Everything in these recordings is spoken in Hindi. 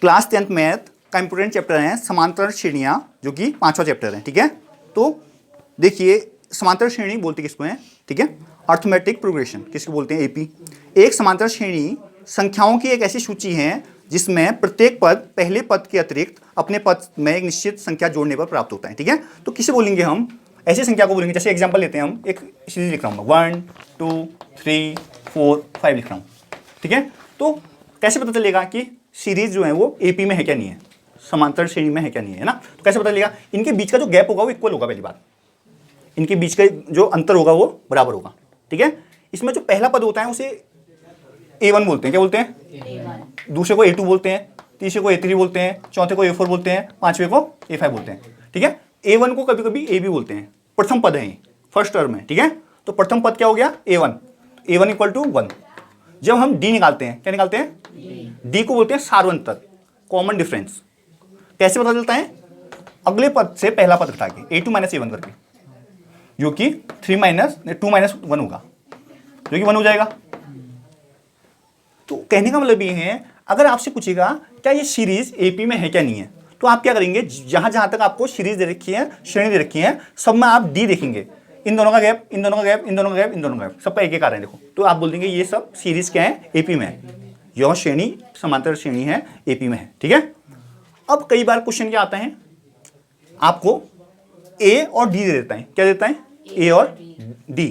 क्लास 10th मैथ का इंपोर्टेंट चैप्टर है समांतर श्रेणियां, जो कि 5वां चैप्टर है। ठीक है, तो देखिए समांतर श्रेणी बोलते किसको हैं? ठीक है, अर्थमेटिक प्रोग्रेशन किसको बोलते हैं? एपी। एक समांतर श्रेणी संख्याओं की एक ऐसी सूची है जिसमें प्रत्येक पद पहले पद के अतिरिक्त अपने पद में एक निश्चित संख्या जोड़ने पर प्राप्त होता है। ठीक है, तो किसे बोलेंगे हम? ऐसी संख्या को बोलेंगे, जैसे एग्जांपल लेते हैं, हम एक सीरीज लिख रहा हूँ 1 2 3 4 5 लिख रहा हूँ। ठीक है, तो कैसे पता चलेगा कि सीरीज जो है वो एपी में है क्या नहीं है, समांतर श्रेणी में है क्या नहीं है ना? तो कैसे पता चलेगा? इनके बीच का जो गैप होगा वो इक्वल होगा। पहली बात, इनके बीच का जो अंतर होगा वो बराबर होगा। ठीक है, इसमें जो पहला पद होता है उसे A1 बोलते हैं। क्या बोलते हैं? दूसरे को A2 बोलते हैं, तीसरे को A3 बोलते हैं, चौथे को A4 बोलते हैं, पांचवे को A5 बोलते हैं। ठीक है, A1 को कभी कभी AB बोलते हैं, प्रथम पद है, फर्स्ट टर्म है। ठीक है, तो प्रथम पद क्या हो गया? A1। A1 equal to 1। जब हम D निकालते हैं, क्या निकालते हैं? D को बोलते हैं सार्वंतर, कॉमन डिफरेंस। कैसे पता चलता है? अगले पद से पहला पद घटा के A2 माइनस A1 करके, जो कि 2 माइनस 1 होगा, जो कि 1 हो जाएगा। तो कहने का मतलब ये है, अगर आपसे पूछेगा क्या ये सीरीज एपी में है क्या नहीं है, तो आप क्या करेंगे? जहां जहां तक आपको सीरीज दे रखी है, श्रेणी दे रखी है, सब में आप डी देखेंगे, इन दोनों का गैप, इन दोनों का गैप, इन दोनों का गैप, इन दोनों का गैप, सबका एक एक आ रहा है। देखो, तो आप बोल देंगे ये सब सीरीज क्या है? एपी में है, यह श्रेणी समांतर श्रेणी है, एपी में है। ठीक है, अब कई बार क्वेश्चन क्या आता है, आपको ए और डी दे देता है। क्या देता है? ए और डी।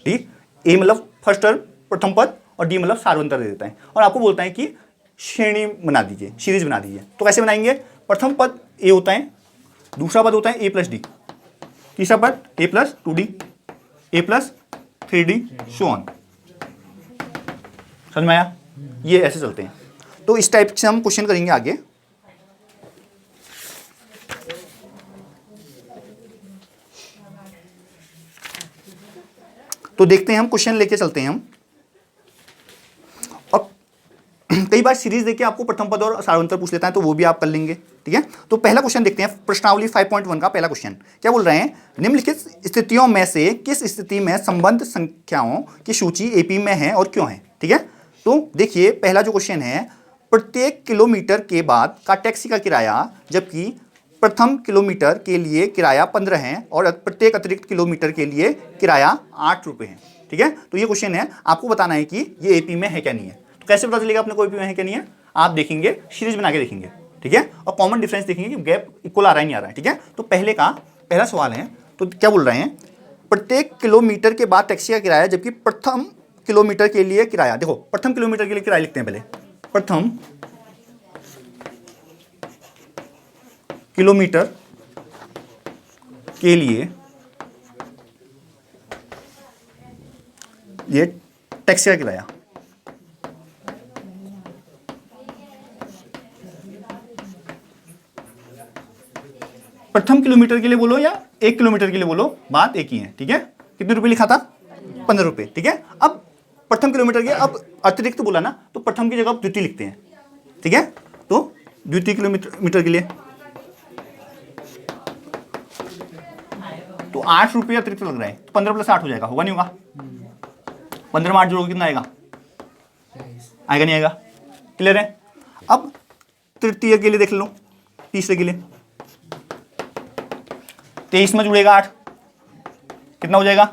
ठीक, ए मतलब फर्स्ट टर्म, प्रथम पद, और डी मतलब सार्वंतर दे देता है, और आपको बोलता है कि श्रेणी बना दीजिए, सीरीज बना दीजिए। तो कैसे बनाएंगे? प्रथम पद ए होता है, दूसरा पद होता है ए प्लस डी, तीसरा पद A plus 2d, A plus 3d, so on. समझ में आया? ये ऐसे चलते हैं। तो इस टाइप से हम क्वेश्चन करेंगे आगे। तो देखते हैं, हम क्वेश्चन लेके चलते हैं हम। और कई बार सीरीज देके आपको प्रथम पद और सार्वंतर पूछ लेता है, तो वो भी आप कर लेंगे। ठीक है, तो पहला क्वेश्चन देखते हैं, प्रश्नावली 5.1 का पहला क्वेश्चन। क्या बोल रहे हैं? निम्नलिखित स्थितियों में से किस स्थिति में संबंध संख्याओं की सूची एपी में है और क्यों है? ठीक है, तो देखिए पहला जो क्वेश्चन है, प्रत्येक किलोमीटर के बाद का टैक्सी का किराया, जबकि प्रथम किलोमीटर के लिए किराया 15 है और प्रत्येक अतिरिक्त किलोमीटर के लिए किराया 8 रुपये है। ठीक है, तो ये क्वेश्चन है, आपको बताना है कि ये एपी में है क्या नहीं है। तो कैसे पता चलेगा अपने को एपी में है क्या नहीं है? आप देखेंगे, सीरीज बना के देखेंगे। ठीक है, और कॉमन डिफरेंस देखेंगे कि गैप इक्वल आ रहा है नहीं आ रहा है। ठीक है, तो पहला सवाल है, तो क्या बोल रहे हैं? प्रत्येक किलोमीटर के बाद टैक्सी का किराया, जबकि प्रथम किलोमीटर के लिए किराया, देखो प्रथम किलोमीटर के लिए किराया लिखते हैं पहले, प्रथम किलोमीटर के लिए ये टैक्सी का किराया, प्रथम किलोमीटर के लिए बोलो या 1 किलोमीटर के लिए बोलो, बात एक ही है। ठीक है, कितने रुपए लिखा था? 15 रुपए। ठीक है, अब प्रथम किलोमीटर के, अब अतिरिक्त बोला ना, तो प्रथम की जगह द्वितीय लिखते हैं। ठीक है, तो द्वितीय किलोमीटर के लिए तो 8 रुपये अतिरिक्त लग रहा है, तो 15 प्लस 8 हो जाएगा, होगा नहीं होगा? 15 में 8 जोड़ोगे कितना आएगा? आएगा नहीं आएगा? क्लियर है? अब तृतीय के लिए देख लो, तीसरे के लिए 23 में जुड़ेगा 8, कितना हो जाएगा?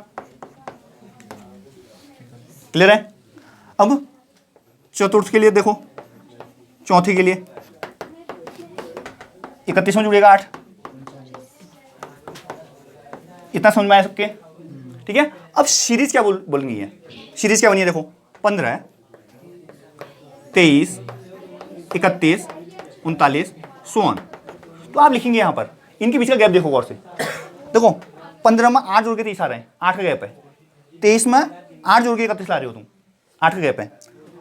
क्लियर है? अब चतुर्थ के लिए देखो, चौथे के लिए 31 में जुड़ेगा 8, इतना समझ में आया सबके? ठीक है, अब सीरीज क्या बोलनी है? सीरीज क्या बनी है? देखो 15, 23, 31, 39, सो ऑन। तो आप लिखेंगे यहां पर, इनके बीच का गैप देखो गौर से। देखो 15 में 8 जोड़ के 30 आ रहे हैं, 8 का गैप है। 23 में 8 जोड़ के 31 ला रहे हो तुम, 8 का गैप है।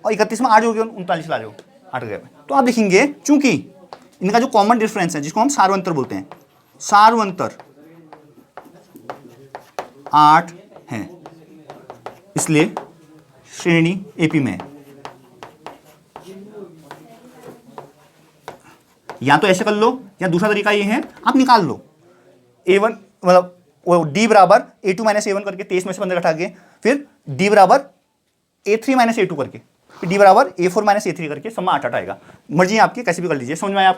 और 31 में 8 जोड़ के 39 ला रहे हो, 8 का गैप है। तो आप लिखेंगे, चूंकि इनका जो कॉमन डिफरेंस है, जिसको हम सार्वंतर बोलते हैं, सार्वंतर 8 है, इसलिए श्रेणी एपी में है। या तो ऐसे कर लो, या दूसरा तरीका ये है, आप निकाल लो A1 मतलब वो D बराबर A2 माइनस A1 करके, 23 में से 15 घटा के, फिर D बराबर A3 माइनस A2 करके डी बराबर A4 माइनस A3 करके सब में 8 8 आएगा। मर्जी है आपकी, कैसे भी कर लीजिए, समझ में आया आप।